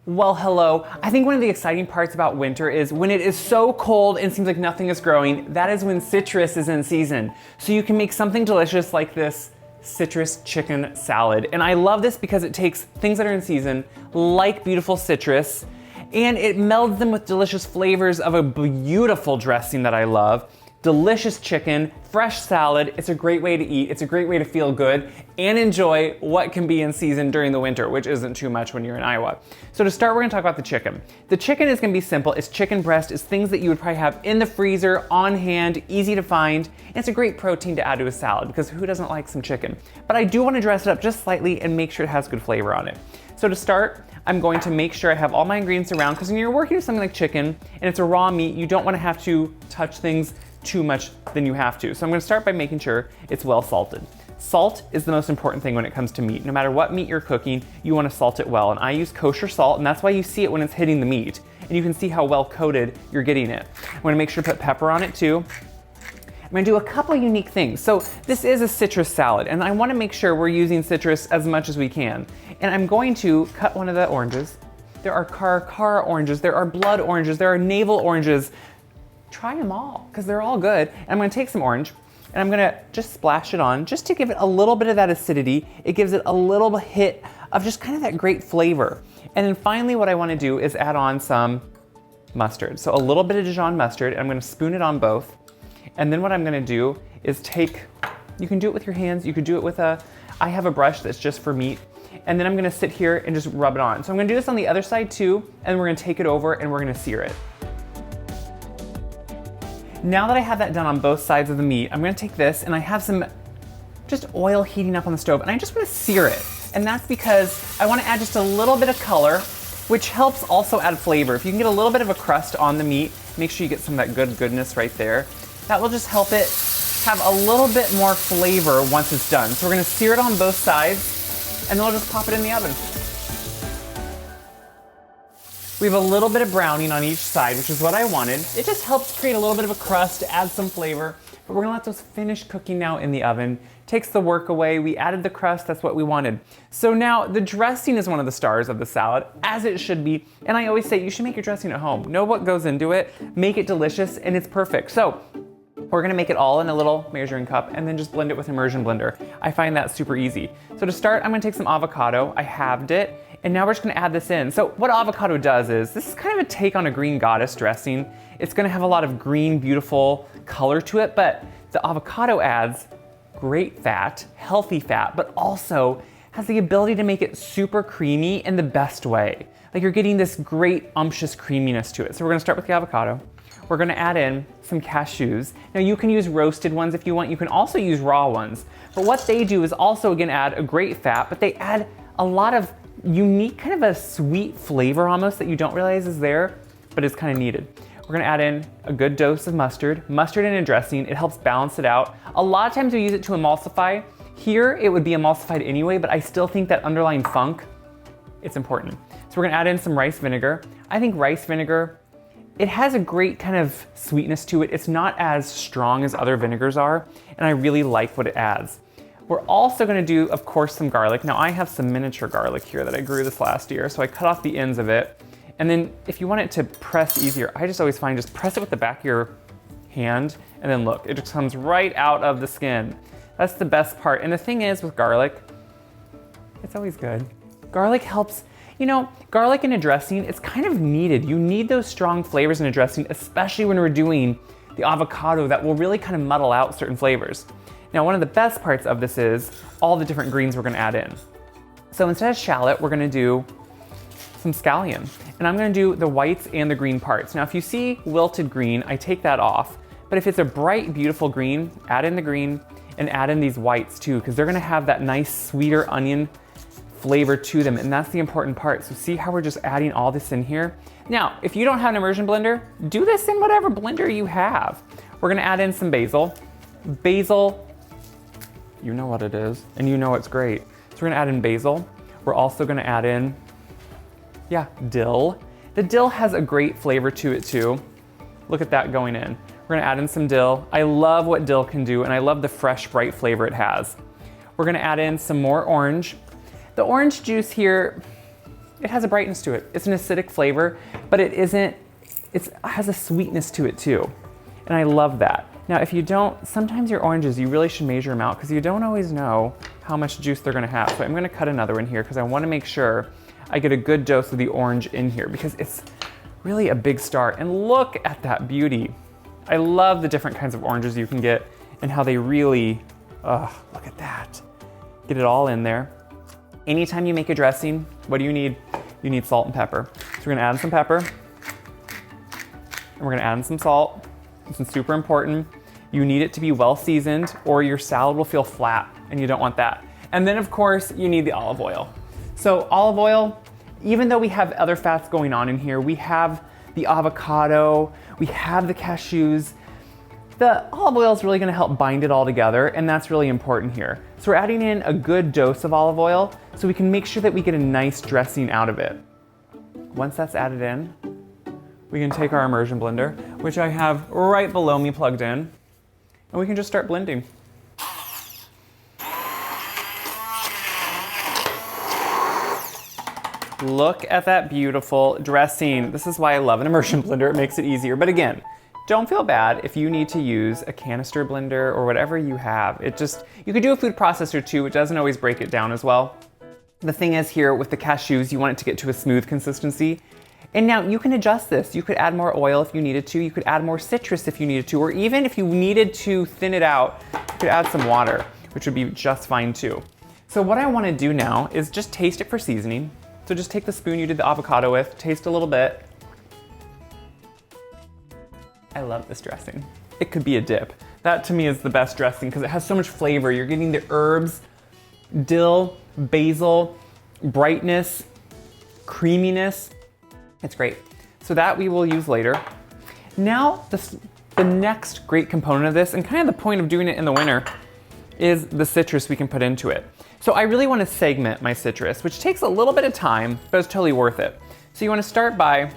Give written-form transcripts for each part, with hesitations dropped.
Well, hello. I think one of the exciting parts about winter is when it is so cold and seems like nothing is growing, that is when citrus is in season. So you can make something delicious like this citrus chicken salad. And I love this because it takes things that are in season, like beautiful citrus, and it melds them with delicious flavors of a beautiful dressing that I love. Delicious chicken, fresh salad. It's a great way to eat. It's a great way to feel good and enjoy what can be in season during the winter, which isn't too much when you're in Iowa. So to start, we're gonna talk about the chicken. The chicken is gonna be simple. It's chicken breast. It's things that you would probably have in the freezer, on hand, easy to find. And it's a great protein to add to a salad because who doesn't like some chicken? But I do wanna dress it up just slightly and make sure it has good flavor on it. So to start, I'm going to make sure I have all my ingredients around because when you're working with something like chicken and it's a raw meat, you don't wanna have to touch things too much than you have to. So I'm gonna start by making sure it's well salted. Salt is the most important thing when it comes to meat. No matter what meat you're cooking, you wanna salt it well. And I use kosher salt, and that's why you see it when it's hitting the meat. And you can see how well coated you're getting it. I'm gonna make sure to put pepper on it too. I'm gonna do a couple unique things. So this is a citrus salad, and I wanna make sure we're using citrus as much as we can. And I'm going to cut one of the oranges. There are car oranges, there are blood oranges, there are navel oranges. Try them all, because they're all good. And I'm gonna take some orange, and I'm gonna just splash it on, just to give it a little bit of that acidity. It gives it a little hit of just kind of that great flavor. And then finally, what I wanna do is add on some mustard. So a little bit of Dijon mustard, and I'm gonna spoon it on both. And then what I'm gonna do is you can do it with your hands, you could do it with I have a brush that's just for meat. And then I'm gonna sit here and just rub it on. So I'm gonna do this on the other side too, and we're gonna take it over and we're gonna sear it. Now that I have that done on both sides of the meat, I'm gonna take this and I have some just oil heating up on the stove and I just wanna sear it. And that's because I wanna add just a little bit of color, which helps also add flavor. If you can get a little bit of a crust on the meat, make sure you get some of that goodness right there. That will just help it have a little bit more flavor once it's done. So we're gonna sear it on both sides and then we'll just pop it in the oven. We have a little bit of browning on each side, which is what I wanted. It just helps create a little bit of a crust to add some flavor, but we're gonna let those finish cooking now in the oven. Takes the work away. We added the crust, that's what we wanted. So now the dressing is one of the stars of the salad, as it should be. And I always say you should make your dressing at home. Know what goes into it, make it delicious, and it's perfect. So we're gonna make it all in a little measuring cup and then just blend it with immersion blender. I find that super easy. So to start, I'm gonna take some avocado. I halved it. And now we're just gonna add this in. So what avocado does is, this is kind of a take on a green goddess dressing. It's gonna have a lot of green, beautiful color to it, but the avocado adds great fat, healthy fat, but also has the ability to make it super creamy in the best way. Like you're getting this great umptious creaminess to it. So we're gonna start with the avocado. We're gonna add in some cashews. Now you can use roasted ones if you want. You can also use raw ones. But what they do is also again add a great fat, but they add a lot of unique kind of a sweet flavor almost that you don't realize is there, but it's kind of needed. We're gonna add in a good dose of mustard. Mustard in a dressing, it helps balance it out. A lot of times we use it to emulsify. Here it would be emulsified anyway, but I still think that underlying funk, it's important. So we're gonna add in some rice vinegar. I think rice vinegar, it has a great kind of sweetness to it. It's not as strong as other vinegars are, and I really like what it adds. We're also gonna do, of course, some garlic. Now I have some miniature garlic here that I grew this last year, so I cut off the ends of it. And then if you want it to press easier, I just always find just press it with the back of your hand, and then look, it just comes right out of the skin. That's the best part. And the thing is with garlic, it's always good. Garlic helps, garlic in a dressing, it's kind of needed. You need those strong flavors in a dressing, especially when we're doing the avocado that will really kind of muddle out certain flavors. Now, one of the best parts of this is all the different greens we're gonna add in. So instead of shallot, we're gonna do some scallion. And I'm gonna do the whites and the green parts. Now, if you see wilted green, I take that off. But if it's a bright, beautiful green, add in the green and add in these whites too, because they're gonna have that nice, sweeter onion flavor to them. And that's the important part. So see how we're just adding all this in here? Now, if you don't have an immersion blender, do this in whatever blender you have. We're gonna add in some basil. Basil, you know what it is, and you know it's great. So we're gonna add in basil. We're also gonna add in, dill. The dill has a great flavor to it too. Look at that going in. We're gonna add in some dill. I love what dill can do, and I love the fresh, bright flavor it has. We're gonna add in some more orange. The orange juice here, it has a brightness to it. It's an acidic flavor, but it has a sweetness to it too. And I love that. Now, if you don't, sometimes your oranges, you really should measure them out because you don't always know how much juice they're gonna have. So I'm gonna cut another one here because I wanna make sure I get a good dose of the orange in here because it's really a big start. And look at that beauty. I love the different kinds of oranges you can get and how they really, look at that. Get it all in there. Anytime you make a dressing, what do you need? You need salt and pepper. So we're gonna add some pepper and we're gonna add in some salt. This is super important. You need it to be well seasoned or your salad will feel flat and you don't want that. And then of course you need the olive oil. So olive oil, even though we have other fats going on in here, we have the avocado, we have the cashews. The olive oil is really gonna help bind it all together, and that's really important here. So we're adding in a good dose of olive oil so we can make sure that we get a nice dressing out of it. Once that's added in, we can take our immersion blender, which I have right below me plugged in, and we can just start blending. Look at that beautiful dressing. This is why I love an immersion blender. It makes it easier. But again, don't feel bad if you need to use a canister blender or whatever you have. You could do a food processor too. It doesn't always break it down as well. The thing is here with the cashews, you want it to get to a smooth consistency. And now you can adjust this. You could add more oil if you needed to. You could add more citrus if you needed to, or even if you needed to thin it out, you could add some water, which would be just fine too. So what I want to do now is just taste it for seasoning. So just take the spoon you did the avocado with, taste a little bit. I love this dressing. It could be a dip. That to me is the best dressing because it has so much flavor. You're getting the herbs, dill, basil, brightness, creaminess. It's great. So that we will use later. Now, the next great component of this, and kind of the point of doing it in the winter, is the citrus we can put into it. So I really want to segment my citrus, which takes a little bit of time, but it's totally worth it. So you want to start by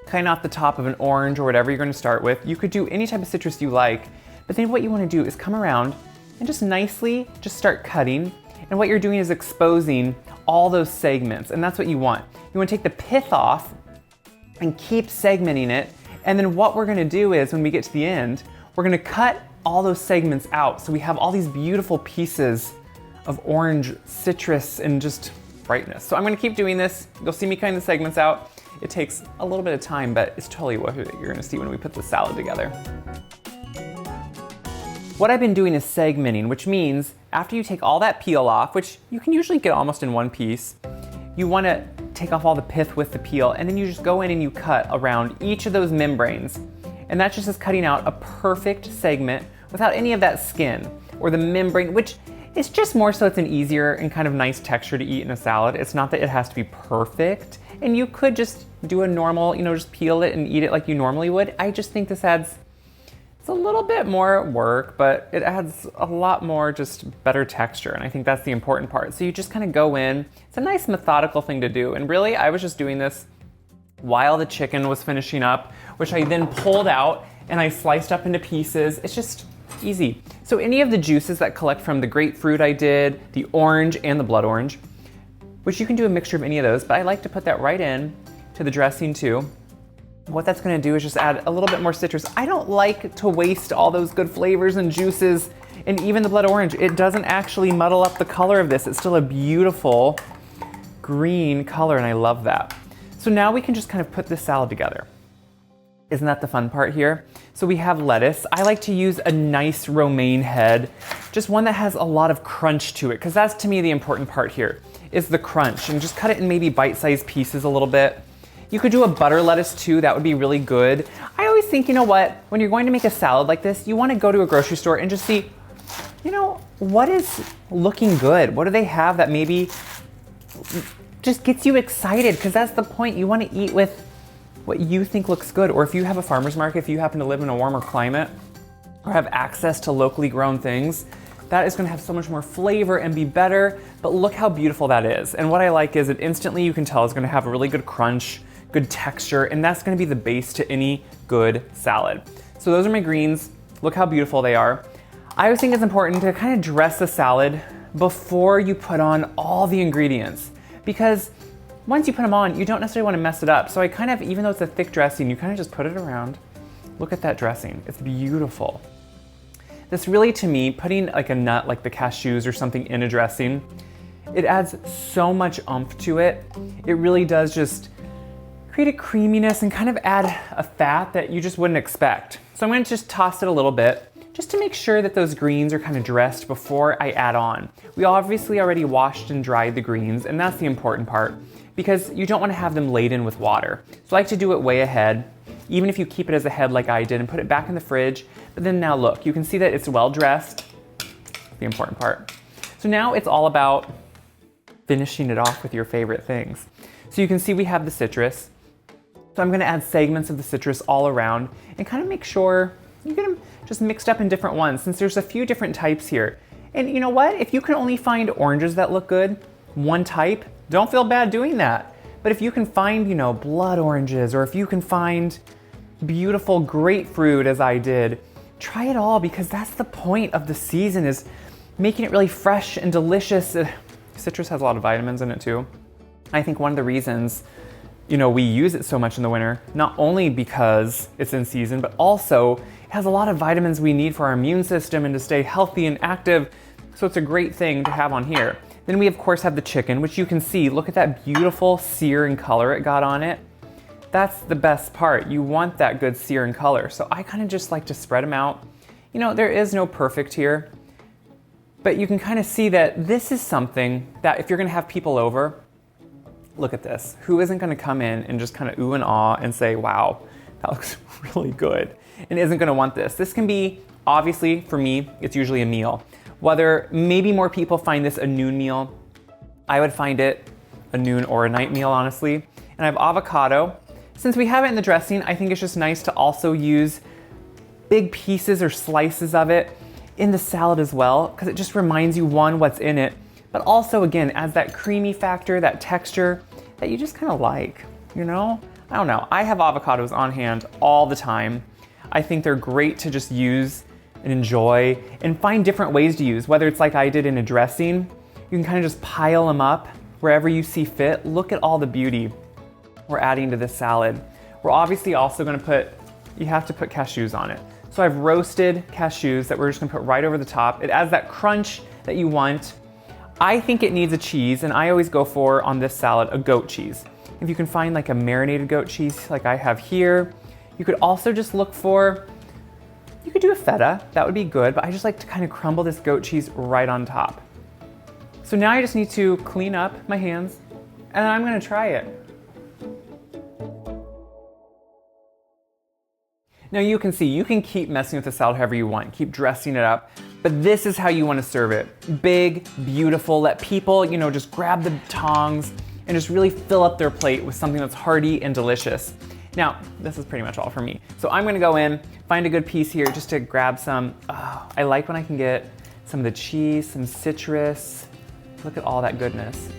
cutting off the top of an orange or whatever you're going to start with. You could do any type of citrus you like, but then what you want to do is come around and just nicely just start cutting. And what you're doing is exposing all those segments, and that's what you want. You want to take the pith off and keep segmenting it. And then what we're going to do is when we get to the end, we're going to cut all those segments out. So we have all these beautiful pieces of orange citrus and just brightness. So I'm going to keep doing this. You'll see me cutting the segments out. It takes a little bit of time, but it's totally worth it. You're going to see when we put the salad together. What I've been doing is segmenting, which means after you take all that peel off, which you can usually get almost in one piece, you want to take off all the pith with the peel, and then you just go in and you cut around each of those membranes. And that just is cutting out a perfect segment without any of that skin or the membrane, which is just more so it's an easier and kind of nice texture to eat in a salad. It's not that it has to be perfect. And you could just do a normal, just peel it and eat it like you normally would. I just think this adds, it's a little bit more work, but it adds a lot more just better texture. And I think that's the important part. So you just kind of go in. It's a nice methodical thing to do. And really, I was just doing this while the chicken was finishing up, which I then pulled out and I sliced up into pieces. It's just easy. So any of the juices that collect from the grapefruit I did, the orange and the blood orange, which you can do a mixture of any of those, but I like to put that right in to the dressing too. What that's gonna do is just add a little bit more citrus. I don't like to waste all those good flavors and juices, and even the blood orange, it doesn't actually muddle up the color of this. It's still a beautiful green color, and I love that. So now we can just kind of put this salad together. Isn't that the fun part here? So we have lettuce. I like to use a nice romaine head, just one that has a lot of crunch to it, because that's to me the important part here, is the crunch, and just cut it in maybe bite-sized pieces a little bit. You could do a butter lettuce too, that would be really good. I always think, when you're going to make a salad like this, you wanna go to a grocery store and just see, what is looking good? What do they have that maybe just gets you excited? Because that's the point, you wanna eat with what you think looks good. Or if you have a farmer's market, if you happen to live in a warmer climate or have access to locally grown things, that is gonna have so much more flavor and be better, but look how beautiful that is. And what I like is it instantly, you can tell, is gonna have a really good crunch, good texture, and that's gonna be the base to any good salad. So those are my greens. Look how beautiful they are. I always think it's important to kind of dress the salad before you put on all the ingredients, because once you put them on, you don't necessarily want to mess it up. So I kind of, even though it's a thick dressing, you kind of just put it around. Look at that dressing, it's beautiful. This really, to me, putting like a nut like the cashews or something in a dressing, it adds so much oomph to it. It really does just create a creaminess and kind of add a fat that you just wouldn't expect. So I'm gonna just toss it a little bit, just to make sure that those greens are kind of dressed before I add on. We obviously already washed and dried the greens, and that's the important part, because you don't want to have them laden with water. So I like to do it way ahead, even if you keep it as a head like I did and put it back in the fridge. But then now look, you can see that it's well dressed, the important part. So now it's all about finishing it off with your favorite things. So you can see we have the citrus. So I'm gonna add segments of the citrus all around and kind of make sure you get them just mixed up in different ones, since there's a few different types here. And you know what? If you can only find oranges that look good, one type, don't feel bad doing that. But if you can find, you know, blood oranges, or if you can find beautiful grapefruit as I did, try it all, because that's the point of the season, is making it really fresh and delicious. Citrus has a lot of vitamins in it too. I think one of the reasons, you know, we use it so much in the winter, not only because it's in season, but also it has a lot of vitamins we need for our immune system and to stay healthy and active. So it's a great thing to have on here. Then we of course have the chicken, which you can see, look at that beautiful sear and color it got on it. That's the best part. You want that good sear and color. So I kind of just like to spread them out. You know, there is no perfect here, but you can kind of see that this is something that if you're gonna have people over, look at this. Who isn't gonna come in and just kind of ooh and ah and say, wow, that looks really good, and isn't gonna want this? This can be, obviously for me, it's usually a meal. Whether maybe more people find this a noon meal, I would find it a noon or a night meal, honestly. And I have avocado. Since we have it in the dressing, I think it's just nice to also use big pieces or slices of it in the salad as well, because it just reminds you, one, what's in it, but also again, adds that creamy factor, that texture that you just kind of like, you know? I don't know, I have avocados on hand all the time. I think they're great to just use and enjoy and find different ways to use, whether it's like I did in a dressing, you can kind of just pile them up wherever you see fit. Look at all the beauty we're adding to this salad. We're obviously also gonna put, you have to put cashews on it. So I've roasted cashews that we're just gonna put right over the top. It adds that crunch that you want. I think it needs a cheese, and I always go for, on this salad, a goat cheese. If you can find like a marinated goat cheese like I have here, you could also just look for, you could do a feta, that would be good, but I just like to kind of crumble this goat cheese right on top. So now I just need to clean up my hands, and I'm gonna try it. Now you can see, you can keep messing with the salad however you want, keep dressing it up, but this is how you want to serve it. Big, beautiful, let people, you know, just grab the tongs and just really fill up their plate with something that's hearty and delicious. Now, this is pretty much all for me. So I'm gonna go in, find a good piece here just to grab some. Oh, I like when I can get some of the cheese, some citrus. Look at all that goodness.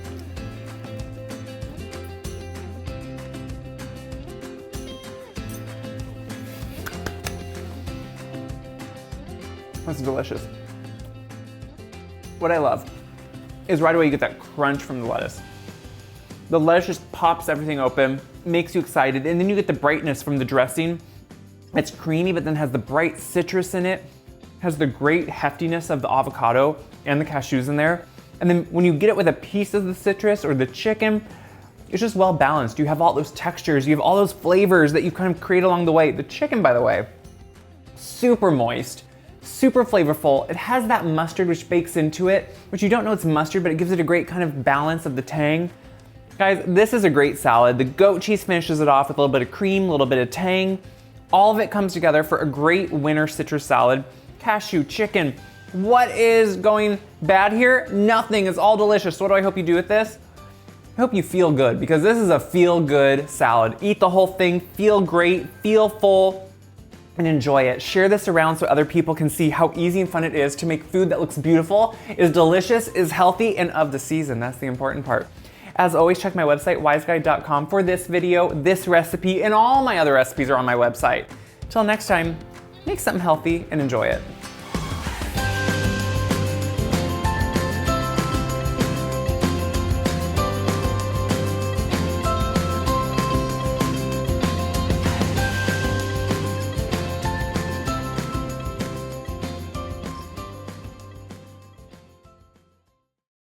That's delicious. What I love is right away you get that crunch from the lettuce. The lettuce just pops everything open, makes you excited, and then you get the brightness from the dressing. It's creamy, but then has the bright citrus in it, has the great heftiness of the avocado and the cashews in there. And then when you get it with a piece of the citrus or the chicken, it's just well balanced. You have all those textures, you have all those flavors that you kind of create along the way. The chicken, by the way, super moist, super flavorful. It has that mustard which bakes into it, which you don't know it's mustard, but it gives it a great kind of balance of the tang. Guys, this is a great salad. The goat cheese finishes it off with a little bit of cream, a little bit of tang. All of it comes together for a great winter citrus salad. Cashew, chicken. What is going bad here? Nothing, it's all delicious. So what do I hope you do with this? I hope you feel good, because this is a feel good salad. Eat the whole thing, feel great, feel full, and enjoy it. Share this around so other people can see how easy and fun it is to make food that looks beautiful, is delicious, is healthy, and of the season. That's the important part. As always, check my website, wiseguide.com, for this video, this recipe, and all my other recipes are on my website. Till next time, make something healthy and enjoy it.